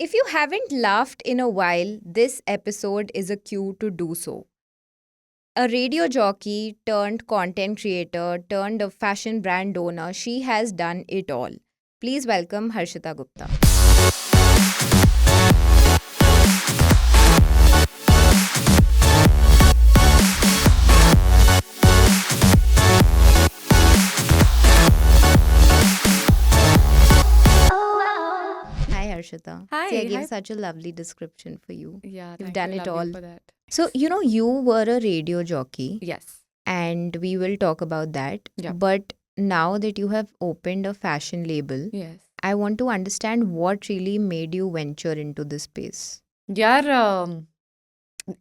If you haven't laughed in a while, this episode is a cue to do so. A radio jockey turned content creator turned a fashion brand owner, she has done it all. Please welcome Harshita Gupta. Hi Harshita. Hi, See, I gave hi. such a lovely description for you. Yeah, You've thank done you, it love all. you for that. So, you were a radio jockey Yes. and we will talk about that. Yeah. But now that you have opened a fashion label, Yes. I want to understand what really made you venture into this space. Yeah,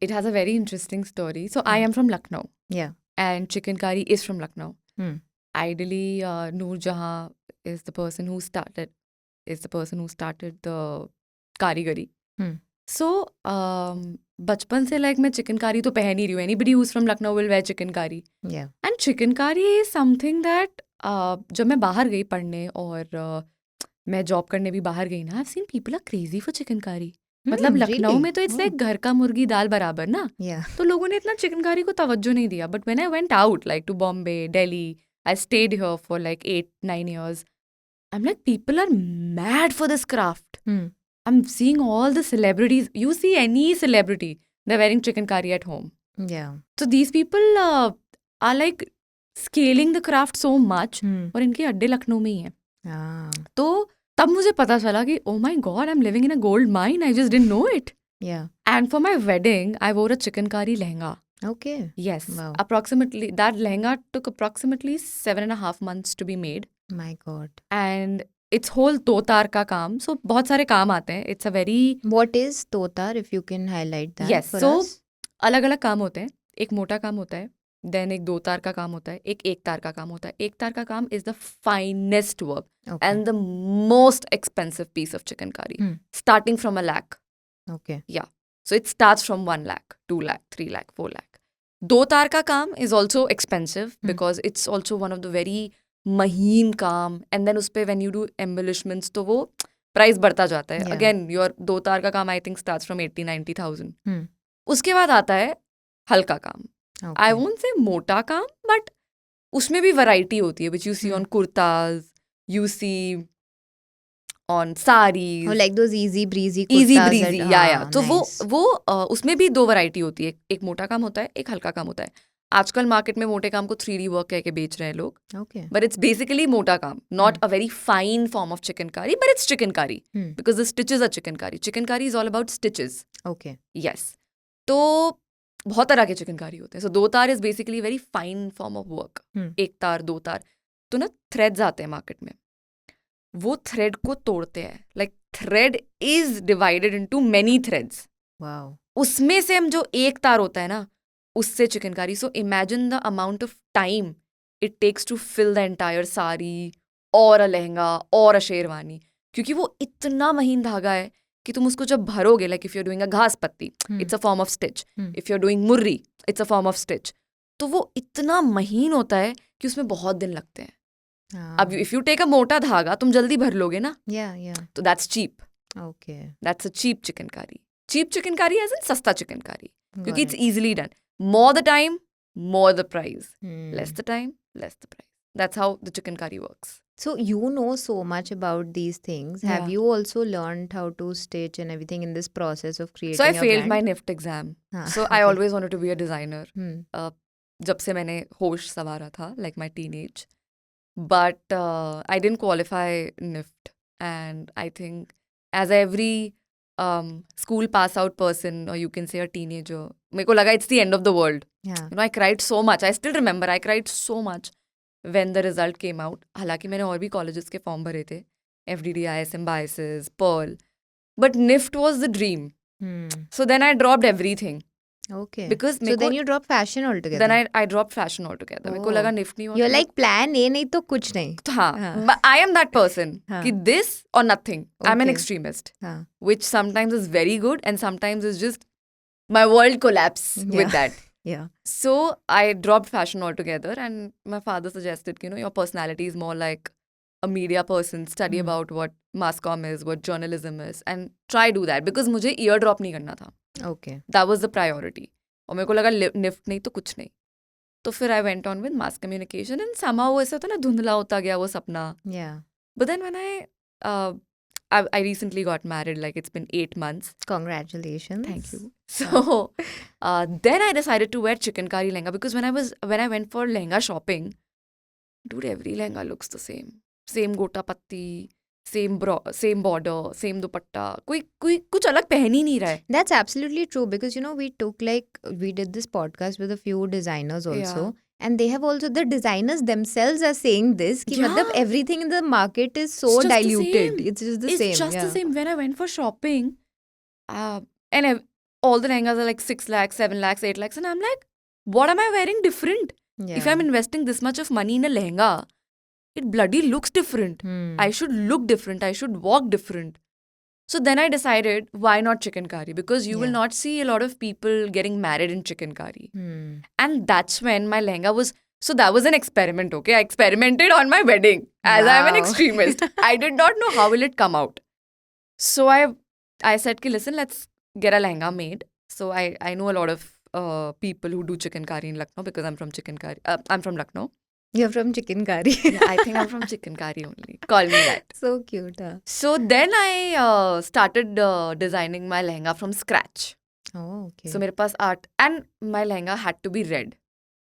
it has a very interesting story. So I am from Lucknow Yeah. and chicken curry is from Lucknow. Hmm. Ideally, Noor Jahan is the person who started the karigari. Hmm. So, बचपन से like मैं chicken curry तो पहन ही रही हूँ. Anybody who's from Lucknow will wear chicken curry. Yeah. And chicken curry is something that जब मैं बाहर गई पढ़ने और मैं जॉब करने भी बाहर गई ना, I've seen people are crazy for chicken curry. मतलब लखनऊ really? में तो इट्स Oh. लाइक घर का मुर्गी दाल बराबर ना. Yeah. तो लोगों ने इतना चिकन करी को तवज्जो नहीं दिया. But when I went out like to Bombay, Delhi, I stayed here for like 8-9 years. I'm like, people are mad for this craft. Hmm. I'm seeing all the celebrities. You see any celebrity, they're wearing chicken curry at home. Yeah. So these people are like scaling the craft so much. Hmm. और इनके अड्डे लखनऊ में ही हैं. Ah. तो तब मुझे पता चला कि oh my god, I'm living in a gold mine. I just didn't know it. Yeah. And for my wedding, I wore a chicken curry lehenga. Okay. Yes. Wow. Approximately, that lehenga took approximately 7.5 months to be made. My God. And it's whole दो तार का काम. So बहुत सारे काम आते हैं. It's a very... What is Totar, if you can highlight that Yes. for So us? अलग अलग काम होते हैं. एक मोटा काम होता है. Then एक दो तार का काम होता है. एक तार का काम होता है. एक तार का काम is the finest work. Okay. And the most expensive piece of chicken curry. Hmm. Starting from 1 lakh. Okay. So it starts from 1 lakh, 2 lakh, 3 lakh, 4 lakh. Do tar ka kaam is also expensive because it's also one of the very maheen kaam. And then uspe when you do embellishments, to wo price बढ़ता जाता है. Yeah. Again, your दो तार का काम I think starts from 80-90,000. Hmm. उसके बाद आता है हल्का काम. Okay. I won't say मोटा काम, but उसमें भी variety होती है, which you see on kurtas, you see on saris. Oh, like those easy breezy Easy kurtas breezy, that, yeah. तो nice. वो उसमें भी दो वैरायटी होती है. एक मोटा काम होता है, एक हल्का काम होता है. आजकल मार्केट में मोटे काम को 3D वर्क कह के बेच रहे हैं लोग. Okay. But it's basically मोटा काम, not a very fine form of chicken curry, but it's chicken curry Hmm. because the stitches are chicken curry. Chicken curry is all about stitches. Okay. Yes. तो बहुत तरह के chicken कारी होते हैं. So दो तार is basically very fine form of work. एक तार, दो तार. तो ना threads आते हैं मार्केट में. वो थ्रेड को तोड़ते हैं. Like thread is divided into many threads. Wow. उसमें से हम जो एक तार होता है ना, उससे chikankari. So imagine the amount of time it takes to fill the entire sari और अ लहंगा और अ शेरवानी, क्योंकि वो इतना महीन धागा है कि तुम उसको जब भरोगे, like if you are doing a ghas patti, it's a form of stitch. If you are doing murri, it's a form of stitch. तो वो इतना महीन होता है कि उसमें बहुत दिन लगते हैं. अब इफ यू टेक अ मोटा धागा, तुम जल्दी भर लोगे ना, Yeah. तो that's cheap. Okay. That's a cheap chicken curry. Cheap chicken curry as in सस्ता chicken curry. Got क्योंकि it's it. easily done. More the time, more the price. Hmm. Less the time, less the price. That's how the chicken curry works. So you know so much about these things. Have Yeah. you also learned how to stitch and everything in this process of creating So I a failed my brand? NIFT exam. हाँ, So I okay. always wanted to be a designer. Hmm. जब से मैंने होश संवारा था, like my teenage. But I didn't qualify NIFT. And I think as every school pass out person, or you can say a teenager, मेरे को लगा it's the end of the world. Yeah. I cried so much. I still remember I cried so much when the result came out. हालांकि मैंने और भी colleges के form भरे थे, FDD, ISM, Biases, Pearl, but NIFT was the dream. Hmm. So then I dropped everything Okay. because So then you drop fashion altogether. then I dropped fashion altogether. मेरे को लगा NIFT नहीं हुआ. You're like plan A नहीं तो कुछ नहीं. हाँ, हाँ. but I am that person हाँ. कि this or nothing. I'm an Okay. extremist, हाँ. which sometimes is very good and sometimes is just my world collapse Yeah. with that. Yeah. So I dropped fashion altogether, and my father suggested, your personality is more like a media person, study Hmm. about what mass comm is, what journalism is, and try do that because मुझे ear drop नहीं करना था. Okay. That was the priority. और मेरे को लगा NIFT नहीं तो कुछ नहीं. तो फिर I went on with mass communication and somehow ऐसा था ना धुंधला होता गया वो सपना. Yeah. But then when I recently got married, like it's been 8 months. Congratulations. Thank you. So then I decided to wear chikankari lehenga because when I went for lehenga shopping, dude, every lehenga looks the same. Same gota patti, same border, same dupatta. कोई कुछ अलग पहन ही नहीं रहा है. That's absolutely true because we did this podcast with a few designers also. Yeah. And they have also, the designers themselves are saying this कि Yeah. मतलब everything in the market is so It's just the diluted. same. It's just the It's same. just yeah. the same. When I went for shopping, all the lehengas are like 6 lakhs, 7 lakhs, 8 lakhs. And I'm like, what am I wearing different? Yeah. If I'm investing this much of money in a lehenga, it bloody looks different. I should look different. I should walk different. So then I decided, why not chikankari? Because you will Yeah. not see a lot of people getting married in chikankari. Hmm. And that's when my lehenga was... So that was an experiment, okay? I experimented on my wedding as I'm an Wow. extremist. I did not know how will it come out. So I said, ki, listen, let's get a lehenga made. So I know a lot of people who do chikankari in Lucknow because I'm from I'm from Lucknow. You're from chikankari. Yeah, I think I'm from chikankari only. Call me that. So cute. Huh? So then I started designing my lehenga from scratch. Oh, okay. So मेरे पास art and my lehenga had to be red.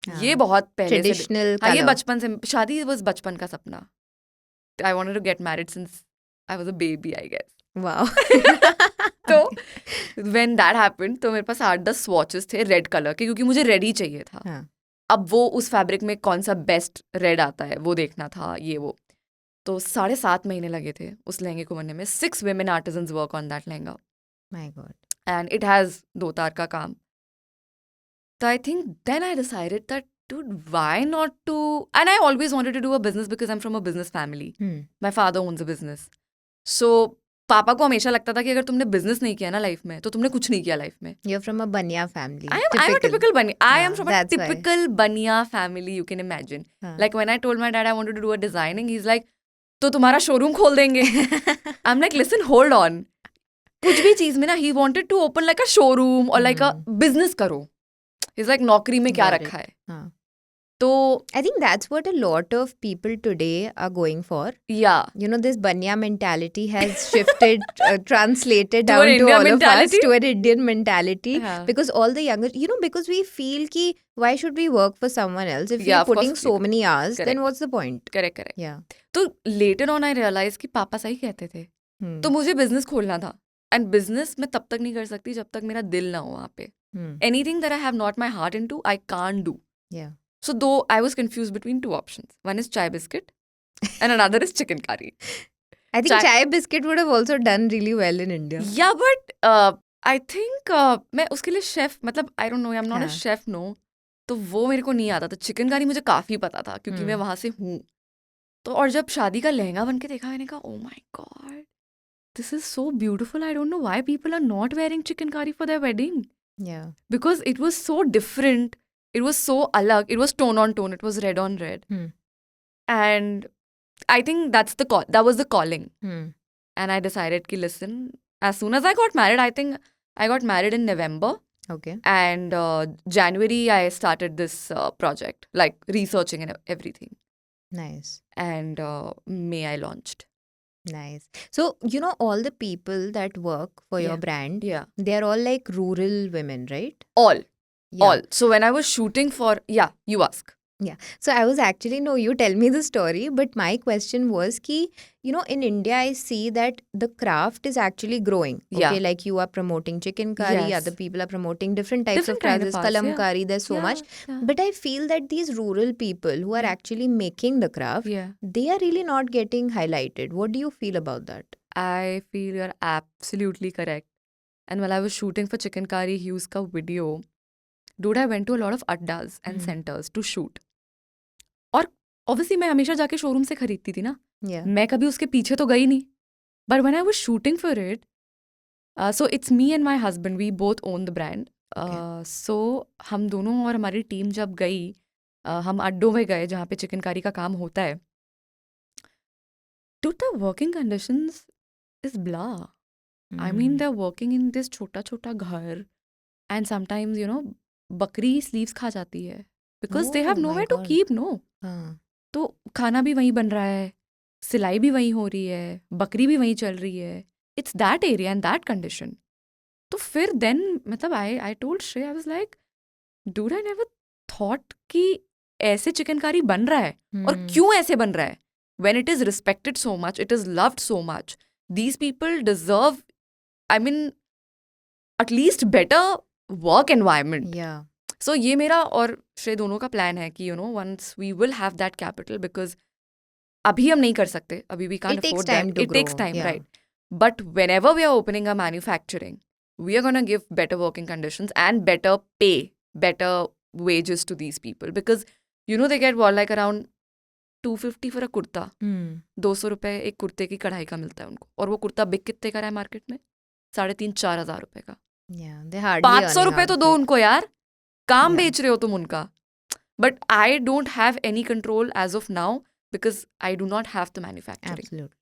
हाँ. ये बहुत पहले से Traditional हाँ ये color. बचपन से शादी was बचपन का सपना. I wanted to get married since I was a baby, I guess. Wow. तो when that happened तो मेरे पास 8-10 swatches थे रेड कलर के क्योंकि मुझे रेड ही चाहिए था. हाँ. अब वो उस फैब्रिक में कौन सा बेस्ट रेड आता है वो देखना था ये वो. तो 7.5 महीने लगे थे उस लहंगे को बनने में. 6 women artisans work on that lehenga. My God. And it has 2 तार का काम. So I think then I decided that, dude, why not to... And I always wanted to do a business because I'm from a business family. My father owns a business. So पापा को हमेशा लगता था कि अगर तुमने business नहीं किया ना लाइफ में तो तुमने कुछ नहीं किया लाइफ में. You're from a Banya family. I'm a typical Banya. I am Yeah, from a that's why. typical Banya family, you can imagine. हाँ. Like when I told my dad I wanted to do a designing, he's like, तो तुम्हारा showroom खोल देंगे. I'm like, listen, hold on. कुछ भी चीज में ना, he wanted to open like a showroom or like a business करो. He's like, नौकरी में क्या Got रखा है? हाँ. तो I think that's what a lot of people today are going for. yeah. You know, this Banya mentality has shifted, translated To an down to Indian all mentality? of us, to an Indian mentality. Yeah. Because all the younger, because we feel ki, why should we work for someone else? If Yeah, we're of course putting we so do. many hours, Correct. then what's the point? Correct. Yeah. तो later on I realized कि पापा सही कहते थे. Hmm. तो मुझे business खोलना था. And business मैं तब तक नहीं कर सकती जब तक मेरा दिल ना हो वहाँ पे. Hmm. Anything that I have not my heart into, I can't do. Yeah. So though I was confused between 2 options. One is chai biscuit and another is chicken curry. I think chai biscuit would have also done really well in India. Yeah, but I think मैं उसके लिए chef मतलब I don't know, I'm not a हाँ. chef, no. तो वो मेरे को नहीं आता था. चिकन करी मुझे काफ़ी पता था क्योंकि मैं वहाँ से हूँ. तो और जब शादी का लहंगा बन के देखा मैंने कहा oh my god, this is so beautiful. I don't know why people are not wearing chicken curry for their wedding. Yeah. Because it was so different. It was so alag. It was tone on tone. It was red on red. And I think that was the calling. And I decided ki listen, as soon as I got married, I think I got married in November. Okay. And January I started this project, like researching and everything. Nice. And May I launched. Nice. So, all the people that work for your brand, Yeah. they're all like rural women, right? All. Yeah. All. So when I was shooting for, you ask. Yeah. So I was actually, no, you tell me the story, but my question was ki, in India, I see that the craft is actually growing. Okay, Yeah. like you are promoting chicken curry, Yes. other people are promoting different types Different of kind of crafts, arts, yeah. kalamkari, there's so much. Yeah. But I feel that these rural people who are actually making the craft, Yeah. they are really not getting highlighted. What do you feel about that? I feel you're absolutely correct. And while I was shooting for Chicken Curry Hughes ka video, dude, I went to a lot of addas and centers to shoot. और obviously मैं हमेशा जाके showroom से खरीदती थी ना. Yeah. मैं कभी उसके पीछे तो गई नहीं. But when I was shooting for it, so it's me and my husband, we both own the brand. So हम दोनों और हमारी टीम जब गई, हम अड्डों में गए जहाँ पे चिकन करी का काम होता है. Dude, the working conditions is blah. I mean, they're working in this छोटा घर, and sometimes, you know, बकरी sleeves खा जाती है because they have Oh my nowhere to God. keep, no. हाँ. तो खाना भी वहीं बन रहा है, सिलाई भी वहीं हो रही है, बकरी भी वहीं चल रही है. It's that area and that condition. तो फिर then मतलब I told Shrey, I was like, dude, I never thought कि ऐसे चिकनकारी बन रहा है और क्यों ऐसे बन रहा है. When it is respected so much, it is loved so much. These people deserve, I mean, at least better work environment. Yeah. So ये मेरा और श्रेय दोनों का प्लान है कि once we will have that capital, because अभी हम नहीं कर सकते, अभी we can't It takes afford time that. to It takes grow, time, yeah. right? But whenever we are opening a manufacturing, we are going to give better working conditions and better pay, better wages to these people, because they get like around 250 for a kurta. 200 रुपए एक कुर्ते की कढ़ाई का मिलता है उनको, और वो कुर्ता बिक कितने का रहा है मार्केट में? 3,500-4 हज़ार रुपए का. Yeah, they're hardly 500 earning रुपए out तो of दो it. उनको यार, काम Yeah. बेच रहे हो तुम उनका. But I don't have any control as of now because I do not have the manufacturing. Absolutely.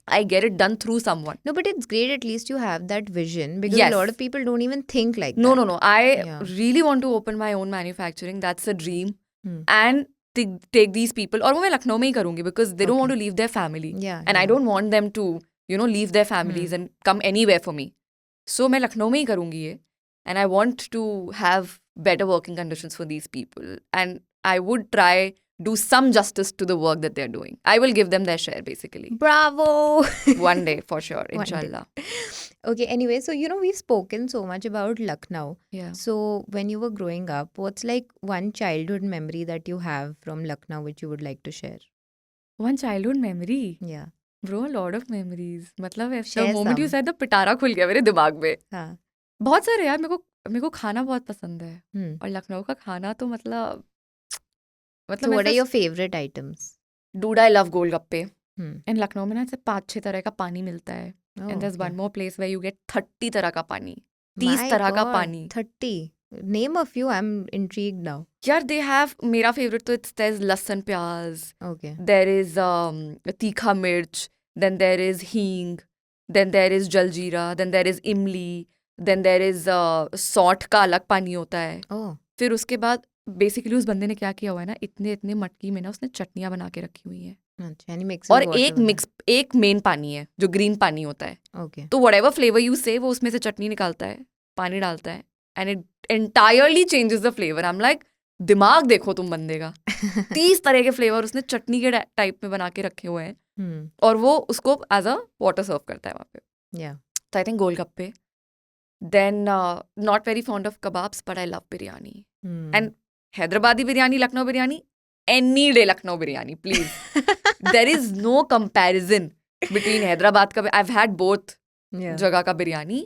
I get it done through someone. No, but it's great at least you have that vision, because Yes. a lot of people don't even think like No, that. no, no. I Yeah. really want to open my own manufacturing. That's a dream. Hmm. And take these people, और वो मैं लखनऊ में ही करूँगी because they don't want Okay. to leave their family. Yeah. And I yeah. don't want them to, leave their families and come anywhere for me. So मैं लखनऊ में ही करूँगी ये. And I want to have better working conditions for these people. And I would try do some justice to the work that they're doing. I will give them their share, basically. Bravo! One day, for sure, One day. inshallah. Okay, anyway, so we've spoken so much about Lucknow. Yeah. So when you were growing up, what's like one childhood memory that you have from Lucknow which you would like to share? One childhood memory. Yeah. Bro, a lot of memories. मतलब the Share moment you some. said the पिटारा खुल गया मेरे दिमाग में. हाँ. बहुत सारे यार, मेरे को खाना बहुत पसंद है. और लखनऊ का खाना तो मतलब So what are your favorite items? Dude, I love golgappe. Hmm. And Lucknow में ना ऐसे 5-6 तरह का पानी मिलता है. Oh, And there's okay. one more place where you get 30 तरह का पानी. 30 My तरह का God, पानी. 30. Name a few. I'm intrigued now. यार they have, मेरा favorite तो there's लहसुन प्याज. Okay. There is तीखा मिर्च. Then there is हींग. Then there is jaljeera. Then there is इमली. Then there is सौंठ का अलग पानी होता है. Oh. फिर उसके बाद बेसिकली उस बंदे ने क्या किया हुआ है ना, इतने मटकी में ना उसने चटनियाँ बना के रखी हुई हैं. अच्छा, and he mixes और water with एक मेन पानी है जो ग्रीन पानी होता है. that. Okay. तो whatever flavor you say वो उसमें से चटनी निकालता है, पानी डालता है, and it entirely changes the flavor. I'm like, दिमाग देखो तुम बंदे का. 30 तरह के फ्लेवर उसने चटनी के टाइप में बना के रखे हुए हैं. और वो उसको एज अ वाटर सर्व करता है वहाँ पे. Yeah. So I think golgappe. Then not very fond of kebabs, but I love biryani. And Hyderabadi biryani, Lucknow biryani, any day Lucknow biryani, please. There is no comparison between Hyderabad ka. I've had both Yeah. jagah ka biryani,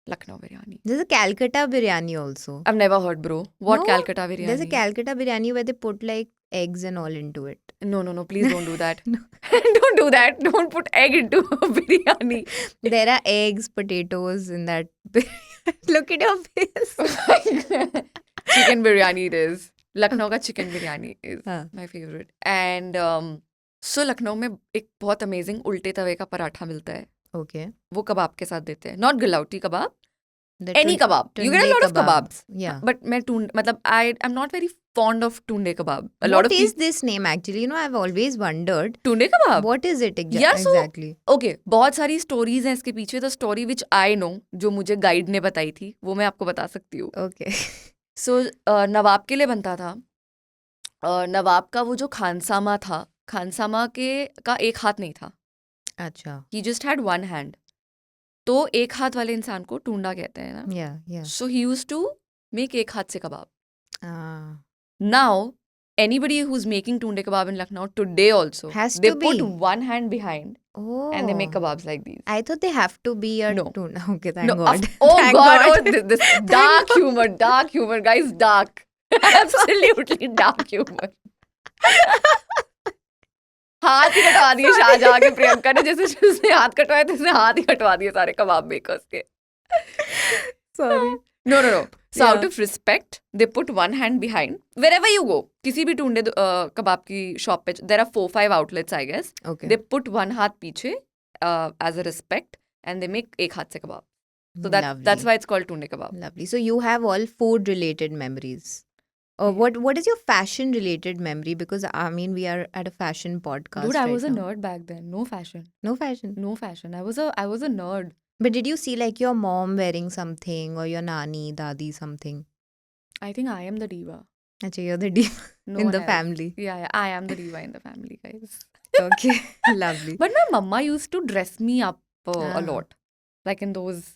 Lucknow biryani. There's a Calcutta biryani also. I've never heard, bro. What No, Calcutta biryani? There's a Calcutta biryani where they put like eggs and all into it. No, please don't do that. Don't do that. Don't put egg into biryani. There are eggs, potatoes in that. Look at your face. Chicken biryani it is. Lucknow का chicken biryani is हाँ. my favorite. And so Lucknow में एक बहुत amazing उल्टे तवे का पराठा मिलता है. Okay. वो कबाब के साथ देते हैं. Not galouti kebab. The Any kebab. You get a tunde lot of kebab. kebabs. Yeah. But मतलब I'm not very fond of tunde kebab. What is this name actually? I've always wondered. Tunde kebab? What is it Yeah, so- exactly? Okay, बहुत सारी stories हैं इसके पीछे. The story which I know, जो मुझे guide ने बताई थी, वो मैं आपको बता सकती हूँ. Okay. So नवाब के लिए बनता था. नवाब का वो जो खानसामा था, खानसामा का एक हाथ नहीं था. अच्छा. He just had one hand. तो एक हाथ वाले इंसान को टूंडा कहते हैं ना. Yeah, yeah. So he used to make एक हाथ से कबाब. Ah. Now, anybody who's making tunde kebab in Lucknow today also, Has they to put be. one hand behind Oh. and they make kebabs like these. I thought they have to be a No. tuna. Okay, thank No, God. oh Thank God, God. oh, this dark humor, guys, dark. Absolutely dark humor. हाथ ही कटवा दिए शाहजहां के प्रियंका ने, जैसे उसने हाथ कटवाए थे उसने हाथ ही कटवा दिए सारे कबाब मेकर्स के. Sorry. No. So out Yeah. of respect, they put one hand behind wherever you go. किसी भी टुंडे कबाब की शॉप पे there are 4-5 outlets I guess. Okay. They put one हाथ पीछे as a respect and they make एक हाथ से कबाब. So that's Lovely. why it's called Tunday kebab. Lovely. So you have all food related memories. What is your fashion related memory? Because I mean we are at a fashion podcast. Dude, I right was a now. nerd back then. No fashion. No fashion. No fashion. I was a nerd. But did you see like your mom wearing something or your nani, dadi something? I think I am the diva. Actually, you're the diva No in one the else. family. Yeah, I am the diva in the family, guys. Okay. Lovely. But my mama used to dress me up a Ah. lot. Like in those.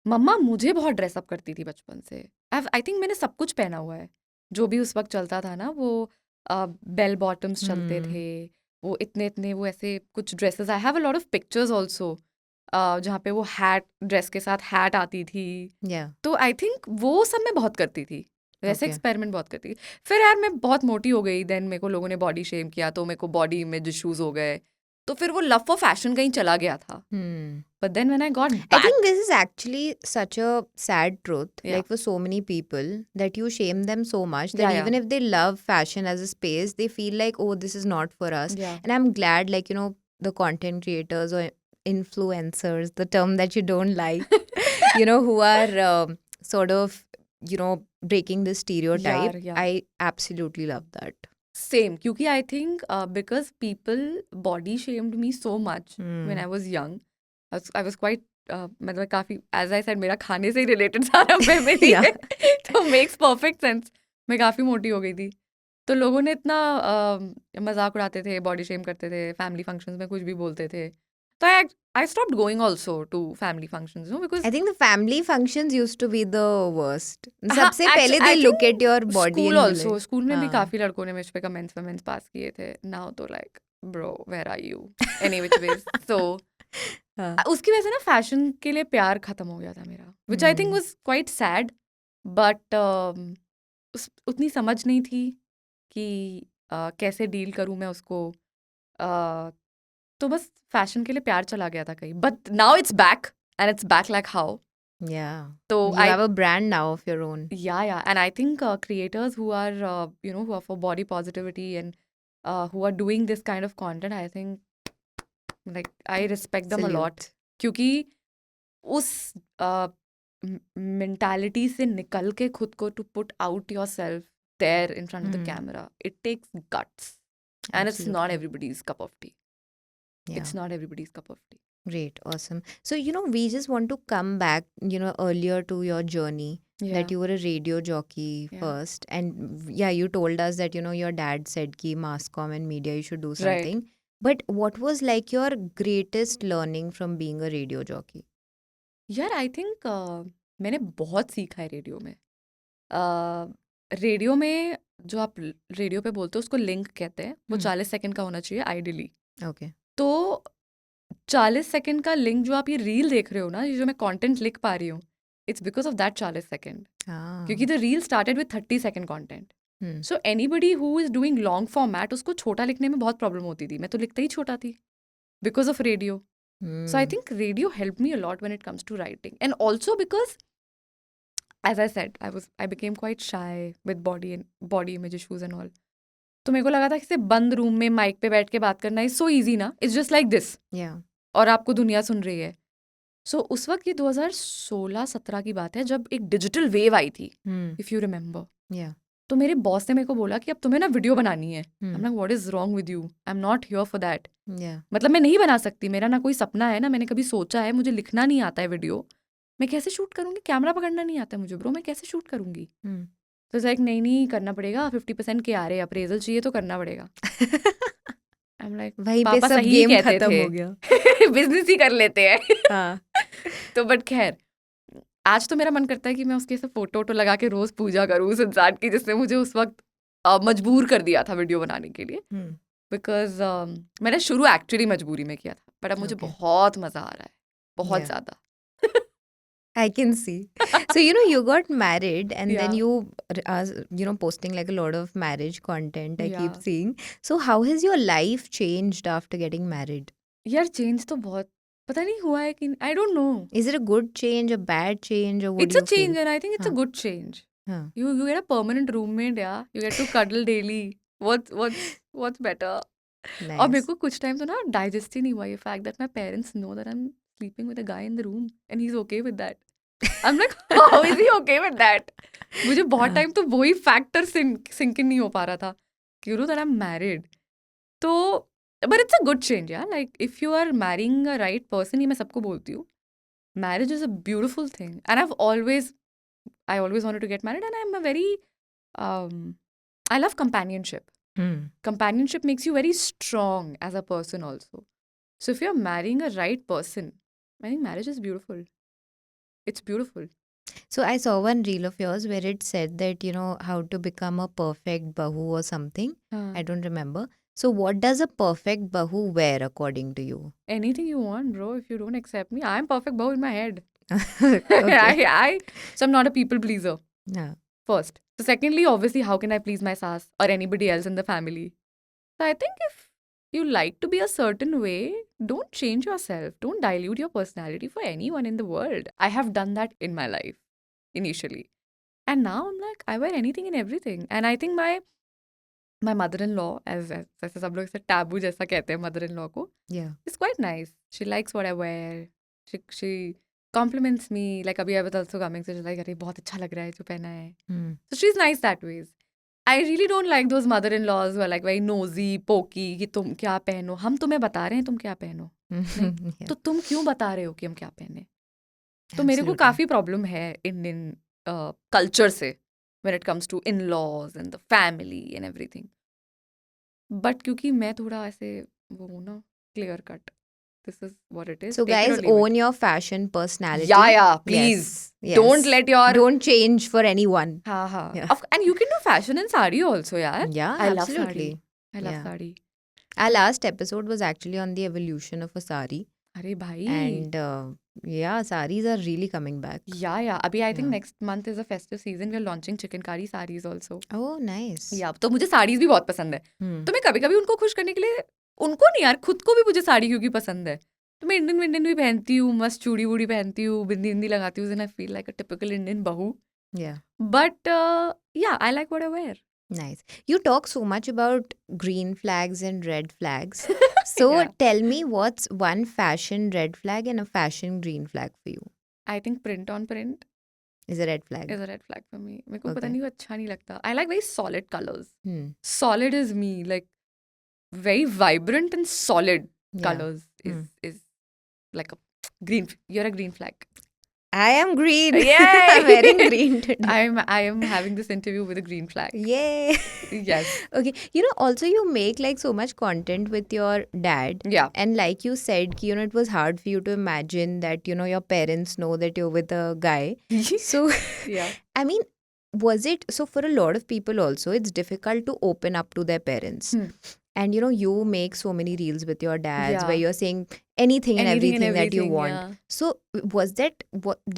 मम्मा मुझे बहुत dress up करती थी बचपन से. I think मैंने सब कुछ पहना हुआ है जो भी उस वक्त चलता था ना. वो बेल बॉटम्स चलते थे. वो इतने इतने वो ऐसे कुछ dresses. I have a lot of pictures also जहाँ पे वो हैट ड्रेस के साथ हैट आती थी. Yeah. तो आई थिंक वो सब मैं बहुत करती थी. वैसे Okay. एक्सपेरिमेंट बहुत करती थी. फिर यार मैं बहुत मोटी हो गई. देन मेरे को लोगों ने बॉडी शेम किया तो मेरे को बॉडी इमेज इश्यूज हो गए. तो फिर वो लव फॉर फैशन कहीं चला गया था. But then when I got I back, think this is actually such a sad truth, Yeah. like for so many people, that you shame them so much that Yeah, yeah. even if they love fashion as a space, they feel like, oh, this is not for us. Yeah. And I'm glad, like, you know, the content creators or influencers, the term that you don't like, you know, who are sort of, you know, breaking the stereotype. Yeah. I absolutely love that. सेम. क्योंकि I think because people body shamed me so much when I was young. I was quite मतलब काफ़ी, as I said, मेरा खाने से ही related सारा memory Yeah. है. तो मेक्स परफेक्ट सेंस. मैं काफ़ी मोटी हो गई थी. तो लोगों ने इतना मजाक उड़ाते थे, बॉडी शेम करते थे, फैमिली फंक्शंस में कुछ भी बोलते थे. तो I stopped going also to family functions, no, because I think the family functions used to be the worst. हाँ, सबसे पहले I they look think at your body school and be also. like, school में भी हाँ. काफ़ी लड़कों ने मुझ पे कमेंट्स वमेंट्स पास किए थे. नाउ तो like bro where are you any which ways. So हाँ. उसकी वजह से ना फैशन के लिए प्यार खत्म हो गया था मेरा, which I think was quite sad. But उतनी समझ नहीं थी कि कैसे डील करूँ मैं उसको. तो बस फैशन के लिए प्यार चला गया था कहीं. But now it's back and it's back like how. Yeah. तो You have a brand now of your own. Yeah, and I think creators who are, who are for body positivity and who are doing this kind of content, I think, like, I respect them a lot. Salute. क्योंकि उस mentality से निकल के खुद को to put out yourself there in front of the camera, it takes guts. And it's not Absolutely. everybody's cup of tea. Yeah. It's not everybody's cup of tea. Great. Awesome. So, you know, we just want to come back, you know, earlier to your journey that you were a radio jockey Yeah. first. And yeah, you told us that, you know, your dad said ki mass comm and media, you should do Right. something. But what was like your greatest learning from being a radio jockey? यार I think मैंने बहुत सीखा है radio में. Radio में जो आप radio पे बोलते हो उसको लिंक कहते हैं. वो 40 सेकंड का होना चाहिए आइडियली. Okay. तो 40 सेकंड का लिंक जो आप ये रील देख रहे हो ना, ये जो मैं कंटेंट लिख पा रही हूँ, it's because of that 40 second. Ah. क्योंकि the reel started with 30 second content. Hmm. So anybody who is doing long format, उसको छोटा लिखने में बहुत प्रॉब्लम होती थी. मैं तो लिखते ही छोटा थी because of radio. So I Hmm. think radio helped me a lot when it comes to writing, and also because, as I said, I became quite shy with body image issues and all. तो मेरे को लगा था कि सिर्फ बंद room में mic पे बैठ के बात करना इज सो इजी ना. It's just like this. Yeah. और आपको दुनिया सुन रही है. सो उस वक्त ये 2016-17 की बात है जब एक डिजिटल वेव आई थी, Hmm. If you remember. Yeah. तो मेरे बॉस ने मेरे को बोला कि अब तुम्हें ना वीडियो बनानी है. Hmm. I'm like, what is wrong with you? I'm not here for that. Yeah. मतलब मैं नहीं बना सकती. मेरा ना कोई सपना है, ना मैंने कभी सोचा है. मुझे लिखना नहीं आता है वीडियो. मैं कैसे शूट करूंगी? कैमरा पकड़ना नहीं आता है मुझे ब्रो. मैं कैसे शूट करूंगी? Hmm. तो लाइक नहीं करना पड़ेगा. 50% के आ रहे अप्रेजल चाहिए तो करना पड़ेगा. आई एम लाइक वहीं पे पापा सब सही गेम कहते खत्म थे. हो गया. बिजनेस ही कर लेते हैं. हाँ. तो बट खैर, आज तो मेरा मन करता है कि मैं उसके से फोटो लगा के रोज पूजा करूँ उस इंसान की जिसने मुझे उस वक्त मजबूर कर दिया था वीडियो बनाने के लिए. Hmm. बिकॉज मैंने शुरू एक्चुअली मजबूरी में किया था. बट अब मुझे Okay. बहुत मजा आ रहा है, बहुत Yeah. ज्यादा. I can see. So, you know, you got married and then Yeah. you are, you know, posting like a lot of marriage content. I keep Yeah. seeing. So, how has your life changed after getting married? यार change तो बहुत पता नहीं हुआ है कि I don't know. Is it a good change, a bad change, or what It's do a you feel? change and I think it's a Huh. good change. Huh. You get a permanent roommate, yeah. You get to cuddle daily. What's better? और मेरे Nice. को कुछ time तो ना digest ही नहीं हुआ ये fact that my parents know that I am sleeping with a guy in the room and he is okay with that. I am like how is he okay with that. मुझे बहुत time तो वही factor sink in नहीं हो पा रहा था कि you know that I am married. तो but it's a good change यार. Like if you are marrying a right person, ये मैं सबको बोलती हूँ, marriage is a beautiful thing and I always wanted to get married and I'm a very I love companionship. Hmm. Companionship makes you very strong as a person also. So if you're marrying a right person, I think marriage is beautiful. It's beautiful. So I saw one reel of yours where it said that, you know, how to become a perfect bahu or something. I don't remember. So what does a perfect bahu wear according to you? Anything you want, bro. If you don't accept me, I'm perfect bow in my head. Okay. So I'm not a people pleaser. Yeah. First. So secondly, obviously, how can I please my sass or anybody else in the family? So I think if you like to be a certain way, don't change yourself. Don't dilute your personality for anyone in the world. I have done that in my life initially. And now I'm like, I wear anything and everything. And I think my mother-in-law, as ऐसे सब लोग ऐसे taboo जैसा कहते हैं mother-in-law को, Yeah. is quite nice. She likes what I wear. She compliments me. Like अभी I was also coming, so she's like, अरे बहुत अच्छा लग रहा है जो पहना है. Hmm. So she's nice that ways. I really don't like those mother-in-laws who are like very nosy, pokey कि तुम क्या पहनो. हम तुम्हें बता रहे हैं तुम क्या पहनो. नहीं. Yeah. तो तुम क्यों बता रहे हो कि हम क्या पहने. तो मेरे को Absolutely. काफ़ी प्रॉब्लम है इंडियन कल्चर से when it comes to in-laws and the family and everything. But क्योंकि मैं थोड़ा ऐसे वो हूँ ना, clear cut, this is what it is. So guys, own your fashion personality. Yeah, please. Yes. Don't let your Don't change for anyone. हाँ. Yeah. And you can do fashion in sari also, यार. Yeah, I absolutely. love sari. I love Yeah. sari. Our last episode was actually on the evolution of a sari. अरे भाई. And yeah, saris are really coming back. Yeah. अभी I think Yeah. next month is a festive season. We are launching chikankari saris also. Oh, nice. Yeah. तो मुझे साड़ीज भी बहुत पसंद है. Hmm. तो मैं कभी कभी उनको खुश करने के लिए, उनको नहीं यार, खुद को भी मुझे साड़ी क्योंकि पसंद है, तो मैं इंडियन भी पहनती हूँ, मस्त चूड़ी वूड़ी पहनती हूँ, बिंदी लगाती हूँ, I feel like a typical Indian bahu. Yeah. But yeah I like what I wear. Nice. You talk so much about green flags and red flags. So Yeah. tell me, what's one fashion red flag and a fashion green flag for you? I think print on print Is a red flag. Is a red flag for me. मेरे को पता Okay. नहीं, वो अच्छा नहीं लगता. I like very solid colours. Hmm. Solid is me, like very vibrant and solid Yeah. colors is like a green. You're a green flag. I am green. Yay! I'm wearing green today. I am having this interview with a green flag. Yay. Yes. Okay. You know, also you make like so much content with your dad. Yeah. And like you said, you know, it was hard for you to imagine that, you know, your parents know that you're with a guy. So, Yeah. I mean, was it, so for a lot of people also, it's difficult to open up to their parents. And, you know, you make so many reels with your dads Yeah. where you're saying anything and everything that you want. Yeah. So, was that,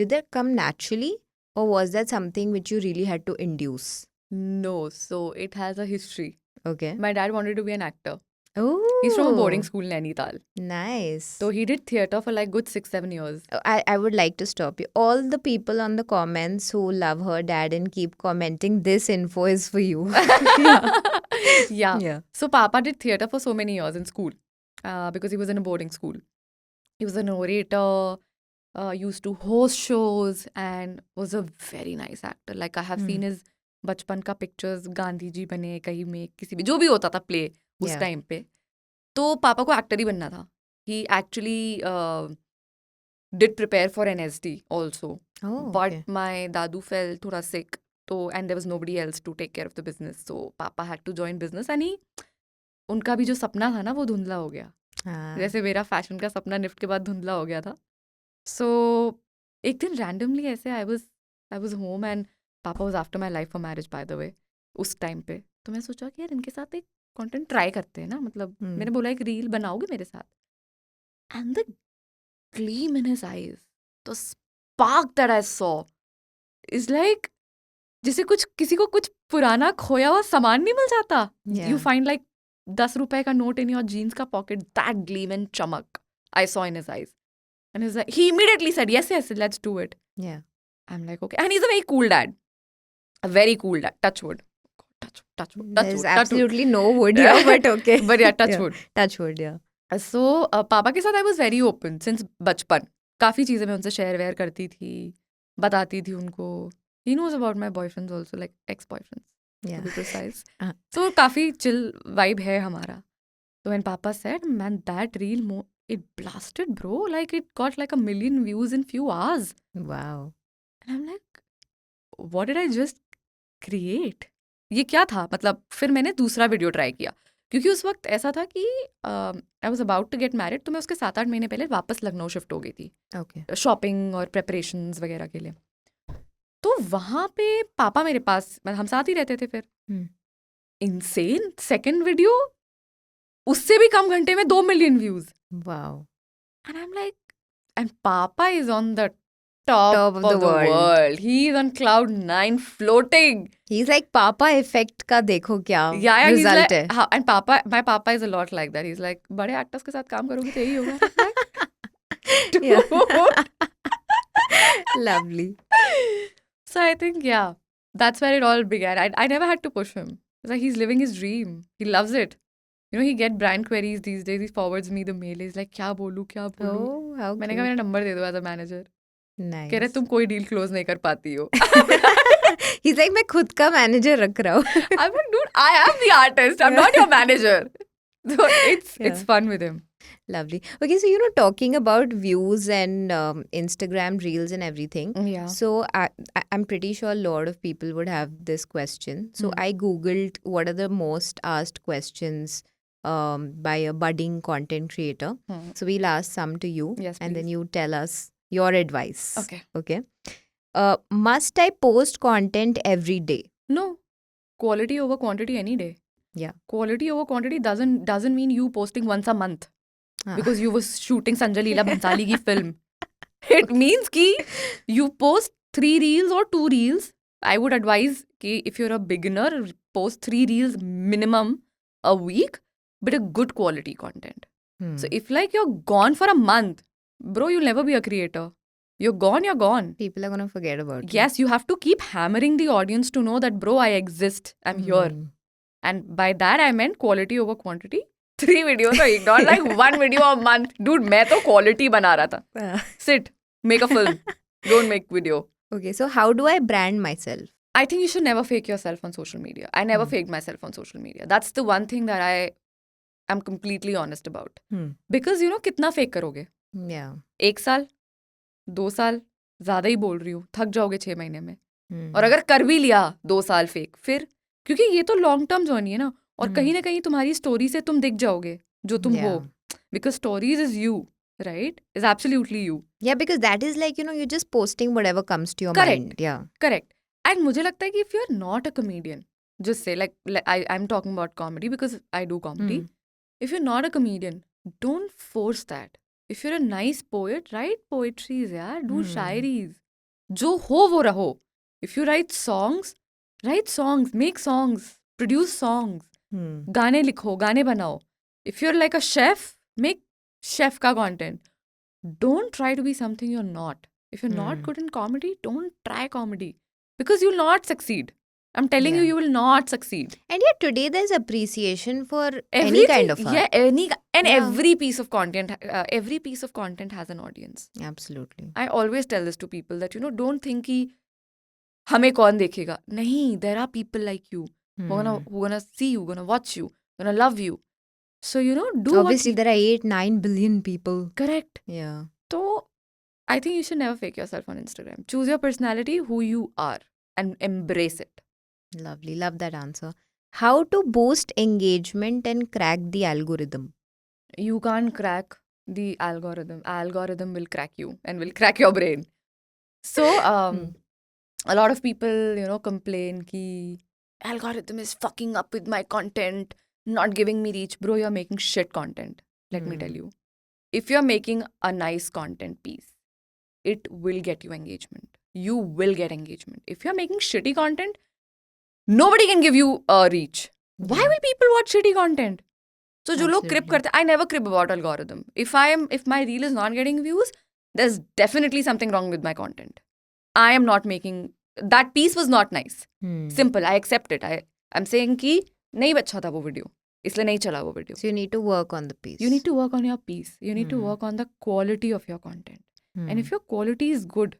did that come naturally? Or was that something which you really had to induce? No, so it has a history. Okay. My dad wanted to be an actor. Oh. He's from a boarding school in Nainital. Nice. So he did theatre for like good 6-7 years. I would like to stop you. All the people on the comments who love her dad and keep commenting, this info is for you. Yeah. Yeah. So Papa did theatre for so many years in school because he was in a boarding school. He was an orator, used to host shows and was a very nice actor. Like I have seen his बचपन का pictures, Gandhi ji बने कहीं में, किसी भी जो भी होता था प्ले उस Yeah. टाइम पे. तो पापा को एक्टर ही बनना था. He actually did prepare for NSD also. Oh, But okay. my dadu fell thoda sick. So, and there was nobody else to take care of the business. So Papa had to join business and he, उनका भी जो सपना था ना वो धुंधला हो गया. Ah. जैसे मेरा फैशन का सपना निफ्ट के बाद धुंधला हो गया था. सो एक दिन रैंडमली ऐसे आई वाज होम एंड पापा was after my life for marriage by the way उस टाइम पे. तो मैं सोचा कि यार इनके साथ एक कंटेंट ट्राई करते हैं ना, मतलब मैंने बोला एक रील बनाओगे मेरे साथ. And the gleam in his eyes, the spark that I saw is like जैसे कुछ किसी को कुछ पुराना खोया हुआ सामान नहीं मिल जाता. Yeah. You find like 10 रुपए का नोट in your jeans का pocket, that gleam and चमक I saw in his eyes. And he's like, he immediately said, yes, let's do it. Yeah. I'm like, okay. And he's a very cool dad. A very cool dad. Touch wood. Touch wood. There's absolutely no wood here, but okay. But yeah, touch Yeah. wood. Touch wood, yeah. So पापा के साथ I was very open since बचपन. काफ़ी चीज़ें मैं उनसे share where करती थी, बताती थी उनको. He knows about my boyfriends also, like ex-boyfriends, to Yeah. be precise. Uh. So काफ़ी chill vibe है हमारा. So when Papa said, man, that reel, it blasted, bro. Like it got like 1 million views in few hours. Wow. And I'm like, what did I just create? ये क्या था? मतलब फिर मैंने दूसरा वीडियो ट्राई किया क्योंकि उस वक्त ऐसा था कि I was about to get married, तो मैं उसके 7-8 महीने पहले वापस लखनऊ शिफ्ट हो गई थी Okay. शॉपिंग और प्रेपरेशंस वगैरह के लिए. तो वहाँ पे पापा मेरे पास, मतलब हम साथ ही रहते थे फिर. इनसेन सेकंड वीडियो उससे भी कम घंटे में 2 million views. Wow. And I am like, and पापा is on the top Top of the world. He is on cloud 9 floating. He's like Papa effect का देखो क्या Yeah, he's result like, है. and my papa is a lot like that. He's like, बड़े actors के साथ काम करोगे तो यही होगा. Yeah. Lovely. So I think, yeah, that's where it all began. I never had to push him. It's like he's living his dream. He loves it. You know, he get brand queries these days. He forwards me the mail. He's like, क्या बोलूँ? Oh, how मैंने कहा cute. मेरा number दे दो as a manager. Nice. कह रहे तुम कोई डील क्लोज नहीं कर पाती हो. He's like मैं खुद का मैनेजर रख रहा हूँ. I'm like, dude, I am the artist. I'm not your manager. So it's fun with him. Lovely. Okay, so talking about views and Instagram reels and everything. Yeah. So I'm pretty sure a lot of people would have this question. So I googled what are the most asked questions by a budding content creator. So we'll ask some to you, Yes, and then please. you tell us your advice. Okay. Okay. Must I post content every day? No. Quality over quantity any day. Yeah. Quality over quantity doesn't mean you posting once a month Ah. because you were shooting Sanjay Leela Bhansali ki film. It means ki you post 3 reels or 2 reels. I would advise ki if you're a beginner, post 3 reels minimum a week, but a good quality content. So if like you're gone for a month, bro, you'll never be a creator. You're gone. People are going to forget about you. Yes, you have to keep hammering the audience to know that, bro, I exist. I'm here. And by that, I meant quality over quantity. 3 videos a week, not like 1 video a month. Dude, मैं तो quality बना रहा था. Sit, make a film. Don't make video. Okay, so how do I brand myself? I think you should never fake yourself on social media. I never faked myself on social media. That's the one thing that I am completely honest about. Because, कितना fake करोगे? Yeah. 1 साल 2 साल ज़्यादा ही बोल रही हूँ, थक जाओगे 6 महीने में. और अगर कर भी लिया 2 साल फेक, फिर क्योंकि ये तो लॉन्ग टर्म जर्नी है ना, और कहीं ना कहीं तुम्हारी स्टोरी से तुम दिख जाओगे जो तुम हो. Because stories is you, right? Is absolutely you. Yeah, because that is like, you're just posting whatever comes to your Correct. mind. Yeah. Correct. And मुझे लगता है कि if you're not a comedian, just say like I'm talking about comedy because I do comedy. If you're not a comedian, don't force that. If you're a nice poet, write poetries, yaar. Do shairis. जो हो वो रहो. If you write songs, make songs, produce songs. गाने लिखो, गाने बनाओ. If you're like a chef, make chef का content. Don't try to be something you're not. If you're not good in comedy, don't try comedy. Because you'll not succeed. I'm telling you, you will not succeed. And yet today there's appreciation for any kind of art. Yeah, every piece of content has an audience. Absolutely. I always tell this to people that, don't think कि हमें कौन देखेगा. नहीं, there are people like you who are gonna see you, gonna watch you, gonna love you. So, do Obviously, there are 8-9 billion people. Correct. Yeah. So, I think you should never fake yourself on Instagram. Choose your personality, who you are, and embrace it. Lovely. Love that answer. How to boost engagement and crack the algorithm? You can't crack the algorithm. Algorithm will crack you and will crack your brain. So, a lot of people, complain ki algorithm is fucking up with my content, not giving me reach. Bro, you're making shit content. Let me tell you. If you're making a nice content piece, it will get you engagement. You will get engagement. If you're making shitty content, nobody can give you a reach. Why will people watch shitty content? So, जो लोग crib करते, I never crib about algorithm. If my reel is not getting views, there's definitely something wrong with my content. I am not making, that piece was not nice. Simple, I accept it. I'm saying कि नहीं अच्छा था वो video, इसलिए नहीं चला वो video. So you need to work on the piece. You need to work on your piece. You need to Hmm. work on the quality of your content. Hmm. And if your quality is good,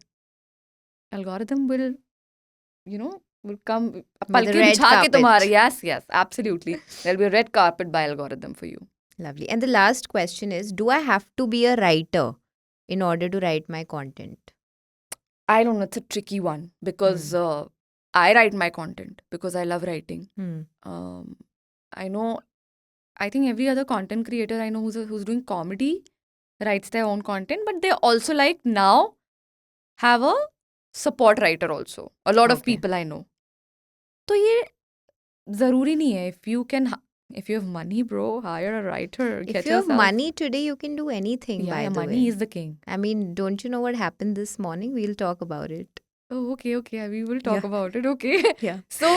algorithm will, will come palke red bichha ke carpet. tumhare. Yes, absolutely. There'll be a red carpet by algorithm for you. Lovely. And the last question is, do I have to be a writer in order to write my content? I don't know. It's a tricky one because I write my content because I love writing. I know, I think every other content creator I know who's doing comedy writes their own content, but they also like now have a support writer also. A lot of Okay. people I know. तो ये ज़रूरी नहीं है. If you have money, bro, hire a writer. If Get you have yourself. money today, you can do anything, by the money way. is the king. I mean, don't you know what happened this morning? We'll talk about it. Oh, okay. We will talk Yeah. about it. Okay. Yeah. So,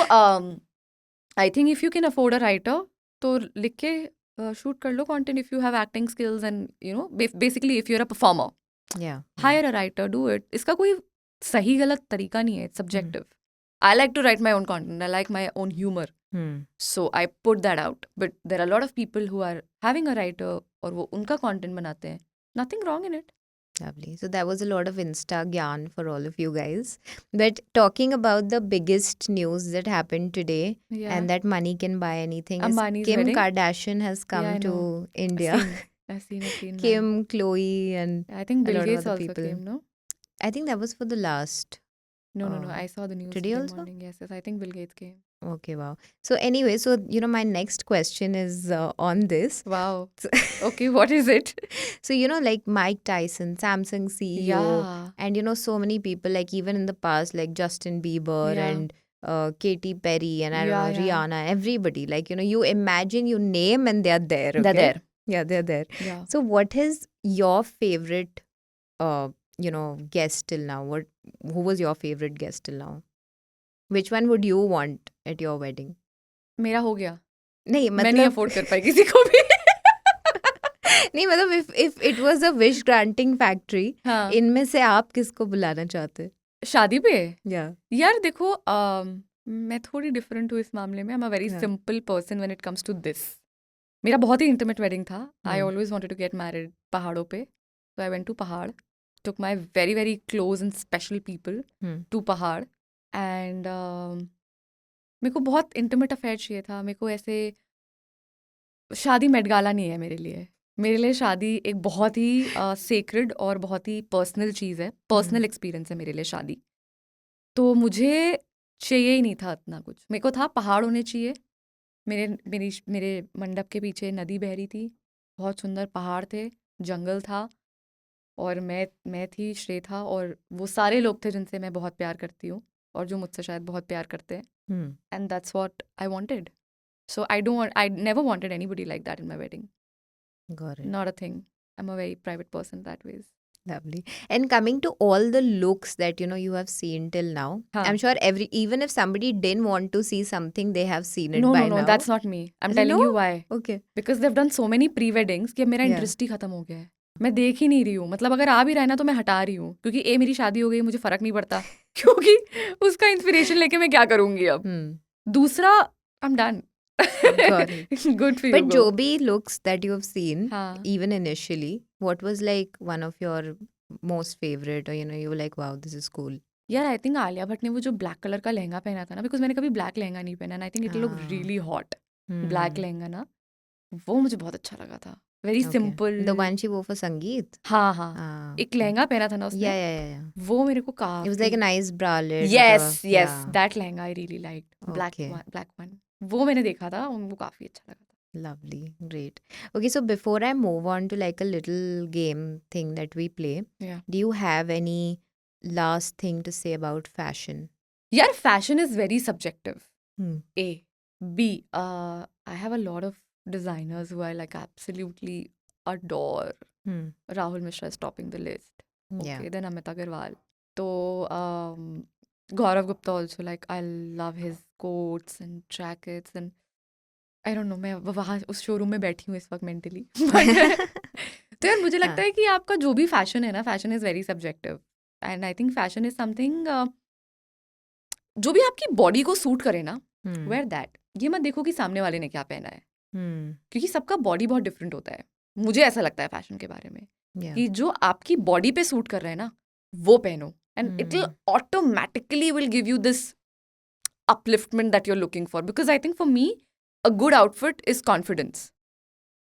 I think if you can afford a writer, तो लिख के shoot कर लो content if you have acting skills and basically if you're a performer. Yeah. Hire a writer, do it. इसका कोई सही गलत तरीका नहीं है. It's subjective. I like to write my own content. I like my own humor. So I put that out. But there are a lot of people who are having a writer और वो उनका content बनाते हैं. Nothing wrong in it. Lovely. So that was a lot of Insta gyan for all of you guys. But talking about the biggest news that happened today, Yeah. and that money can buy anything, is Ambani's Kim wedding? Kardashian has come Yeah, I to know. India. I've seen Kim, Chloe, and I think a Bill lot of Gates other also people. came, no? I think that was for the last. No. I saw the news today today also? morning. Yes. I think Bill Gates came. Okay, wow. So anyway, my next question is on this. Wow. Okay, what is it? So, like Mike Tyson, Samsung CEO, Yeah. and, so many people, like even in the past, like Justin Bieber Yeah. and Katy Perry and I don't Yeah, know, yeah. Rihanna, everybody. Like, you imagine, you name and they're there. Okay? They're there. Yeah, they're there. Yeah. So what is your favorite, guest till now? Who was your favorite guest till now? Which one would you want at your wedding? मेरा हो गया. नहीं मैं नहीं मतलब afford कर पाई किसी को भी. नहीं मतलब if it was a wish granting factory, हाँ. इनमें से आप किसको बुलाना चाहते? शादी पे? Yeah. यार देखो, मैं थोड़ी डिफरेंट हूँ इस मामले में. I'm a very Yeah. simple person when it comes to this. मेरा बहुत ही इंटीमेट वेडिंग था. I always wanted to get married पहाड़ों पे. So I went to पहाड़. Took my very, very close and special people to पहाड़. And मेरे को बहुत इंटीमेट अफेयर चाहिए था. मेरे को ऐसे शादी मेट गाला नहीं है मेरे लिए. मेरे लिए शादी एक बहुत ही सेक्रेड और बहुत ही पर्सनल चीज़ है. पर्सनल एक्सपीरियंस है मेरे लिए शादी. तो मुझे चाहिए ही नहीं था इतना कुछ. मेरे को था पहाड़ होने चाहिए. मेरे मंडप के पीछे नदी बह रही थी. बहुत सुंदर पहाड़ थे, जंगल था और मैं थी, श्रेय था और वो सारे लोग थे जिनसे मैं बहुत प्यार करती हूँ और जो मुझसे शायद बहुत प्यार करते हैं. And that's what I wanted. So I never wanted anybody like that in my wedding. Got it. Not a thing. I'm a very private person that ways. Lovely. And coming to all the looks that you have seen till now, Huh. I'm sure even if somebody didn't want to see something, they have seen it No, by no, now. that's not me. I'm Is it telling you no? why. Okay. Because they've done so many pre-weddings कि अब मेरा Yeah. Interest ही खत्म हो गया है. मैं देख ही नहीं रही हूँ. मतलब अगर आ भी रहा है ना तो मैं हटा रही हूँ क्योंकि मेरी शादी हो गई, मुझे फर्क नहीं पड़ता क्योंकि उसका इंस्पिरेशन लेके मैं क्या करूंगी अब. दूसरा, I'm done. Got it. Good for you. But go. जो भी looks that you have seen, हाँ. even initially, what was like one of your most favorite, or you were like, wow, this is cool? यार I think Alia Bhatt ने वो जो black colour का लहंगा पहना था ना, बिकॉज मैंने कभी ब्लैक लहंगा नहीं पहना and I think it look Ah. Really hot. Black lehenga ना, वो मुझे बहुत अच्छा लगा था. Very Okay. Simple. The one she wore for Sangeet? हाँ. Ah, एक okay. लहंगा पहना था ना उसने. Yeah. वो मेरे को It काफी. was like a nice bralette. Yes. Yeah. That lehenga I really liked. Okay. Black one. वो मैंने देखा था, वो काफी अच्छा लगा था. Lovely. Great. Okay, so before I move on to like a little game thing that we play, Yeah. do you have any last thing to say about fashion? यार fashion is very subjective. A. B. I have a lot of designers who I like absolutely adore. Rahul Mishra is topping the list. Yeah. Okay, then Amit Agarwal. So, Gaurav Gupta also, like, I love his coats and jackets and I don't know, मैं वहाँ उस showroom में बैठी हूँ इस वक्त mentally. तो यार मुझे लगता हाँ. है कि आपका जो भी फैशन है ना, fashion is very subjective and I think fashion is something जो भी आपकी बॉडी को सूट करे ना, Hmm. Where that. ये मत देखो कि सामने वाले ने क्या पहना है, Hmm. क्योंकि सबका बॉडी बहुत डिफरेंट होता है। मुझे ऐसा लगता है फैशन के बारे में Yeah. कि जो आपकी बॉडी पे सूट कर रहा है ना, वो पहनो and it will automatically will give you this upliftment that you're looking for. Because I think for me, a good outfit is confidence.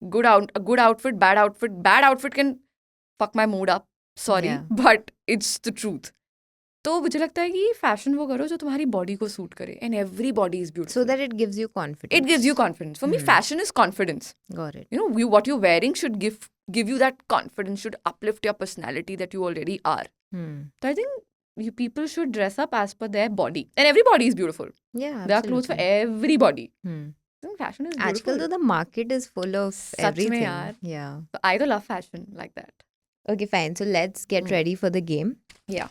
A good outfit, bad outfit can fuck my mood up. Sorry, Yeah. but it's the truth. तो मुझे लगता है कि fashion वो करो जो तुम्हारी body को सूट करे and every body is So beautiful. that it gives you confidence. It gives you confidence. For me fashion is confidence. Got it. You know, what you're wearing should give you that confidence, should uplift your personality that you already are. Hmm. So I think you people should dress up as per their body, and every body is beautiful. Yeah, There are clothes for absolutely. everybody. Hmm. I think fashion is आजकल beautiful. तो the market is full of सच में everything. यार। Yeah. So I love fashion like that. Okay, fine. So let's get Hmm. ready for the game. Yeah.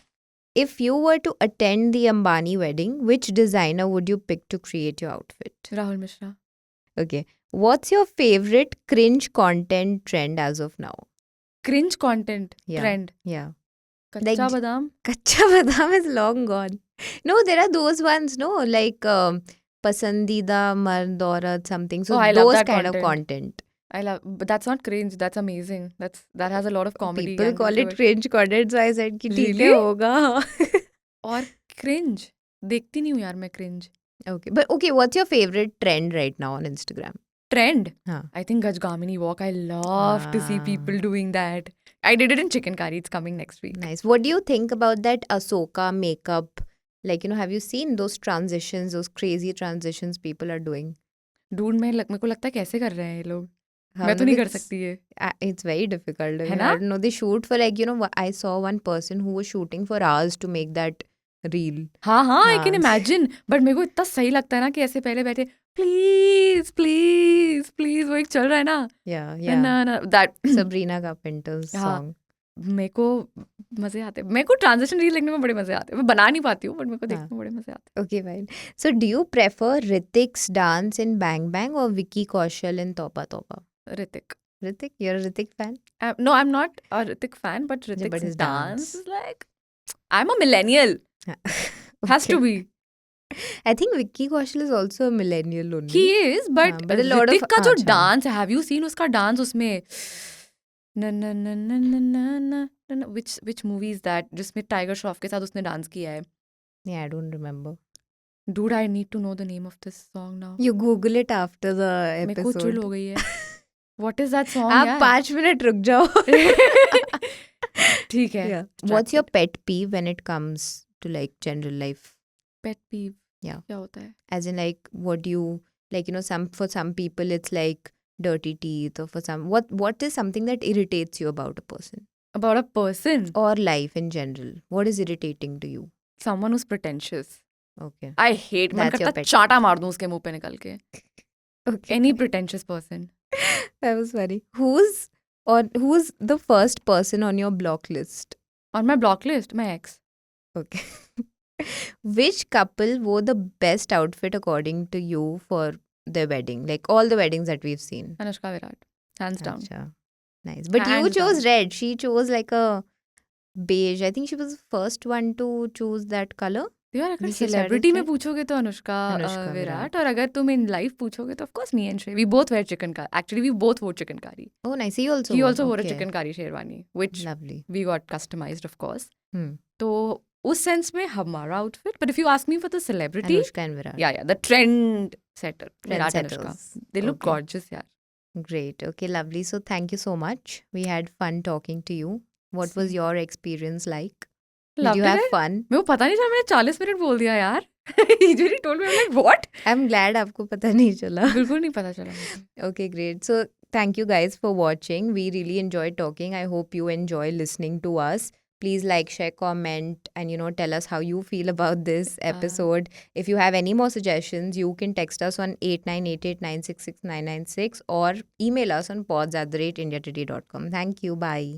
If you were to attend the Ambani wedding, which designer would you pick to create your outfit? Rahul Mishra. Okay. What's your favorite cringe content trend as of now? Cringe content Yeah. trend. Yeah. Kaccha Like- badam. Kacha badam is long gone. No, there are those ones, no, like Pasandida Mard Aurat something. So Oh, I love those that kind of content. content. I love, but that's not cringe. That's amazing. That has a lot of comedy. People angle call to it cringe content, so I said कि ठीक है Really? होगा. और cringe देखती नहीं हूँ यार मैं cringe. Okay, but okay, what's your favorite trend right now on Instagram? Trend. हाँ. I think Gajgamini walk. I love to see people doing that. I did it in chicken curry. It's coming next week. Nice. What do you think about that Ahsoka makeup? Like, you know, have you seen those transitions, those crazy transitions people are doing? Dude, मेरे को लगता है कैसे कर रहे हैं ये लोग। हाँ, मैं तो नहीं कर it's- सकती है। It's very difficult. है I ना? don't know. They shoot for like, you know, I saw one person who was shooting for hours to make that reel. हाँ हाँ, आई कैन हाँ। इमेजिन। बट मेरे को इतना सही लगता है ना कि ऐसे पहले बैठे प्लीज प्लीज प्लीज, वो एक चल रहा है ना। Yeah, yeah. ना दैट Sabrina Carpenter's हाँ। song. मेरे को मजे आते हैं। मेरे को ट्रांजिशन रील देखने में बड़े मजे आते हैं। मैं बना नहीं पाती हूँ, बट मेरे को देखने में बड़े मजे आते Okay, fine. So, do you prefer Ritik's dance in Bang Bang or Vicky Kaushal in Topa Topa? हैं। Hrithik. Ritik, you're a Ritik fan? No, I'm not a Hrithik fan, but but Hrithik's his dance dance. is like, I'm a millennial. Has to Okay. be. I think Vicky Kaushal is also a millennial only. He is, but हाँ, but a lot of- Hrithik का जो अच्छा। Dance है, have you seen उसका dance उसमें न न न न न न न which movie is that जिसमें टाइगर श्रॉफ के साथ उसने डांस किया है? Yeah, I don't remember. Dude, I need to know the name of this song now. You Google it after the मेरे को चुल episode. हो गई है। What is that song आप यार? 5 मिनट रुक जाओ. ठीक है। Yeah. What's your pet peeve when it comes to like general life? Pet peeve? Yeah. क्या होता है? As in like what do you like, you know, for some people it's like dirty teeth, or for some what is something that irritates you about a person About a person, or life in general? What is irritating to you? someone who's pretentious. Okay. I hate, मन That's your करता pet चाटा मार दूं उसके मुंह पे निकल के। Okay. Any pretentious person. That was funny. Who's the first person on your block list? On my block list, my ex. Okay. Which couple wore the best outfit according to you for their wedding? Like all the weddings that we've seen. Anushka Virat. Hands down. Acha. Nice. But you Hands chose down. red. She chose like a beige. I think she was the first one to choose that color. यार अगर Vicky started celebrity में with पूछोगे तो Anushka Anushka Virat, और अगर तुम इन life पूछोगे तो of course me and Shreya, we both wear chikankari. Actually we both wore chikankari. Oh, nice. He also he wore. Also wore a Okay. Chikankari sherwani which Lovely. We got customized of course. Hmm. तो उस sense में हमारा outfit, but if you ask me for the celebrity, Anushka and Virat. Ya the trend setter Virat Anushka, Trendsetters. They look Okay. Gorgeous यार। Great. Okay, lovely. So thank you so much. We had fun talking to you. What was Same. your experience like? Did Loved you it, have right? fun? मेरे को पता नहीं चला, मैंने 40 minute बोल दिया यार। He really told me, I'm like, what? I'm glad आपको पता नहीं चला. बिल्कुल नहीं पता चला मुझे। Okay, great. So thank you guys for watching. We really enjoyed talking. I hope you enjoy listening to us. Please like, share, comment, and tell us how you feel about this episode. If you have any more suggestions, you can text us on 8988966996 or email us on pods@indiatoday.com. Thank you. Bye.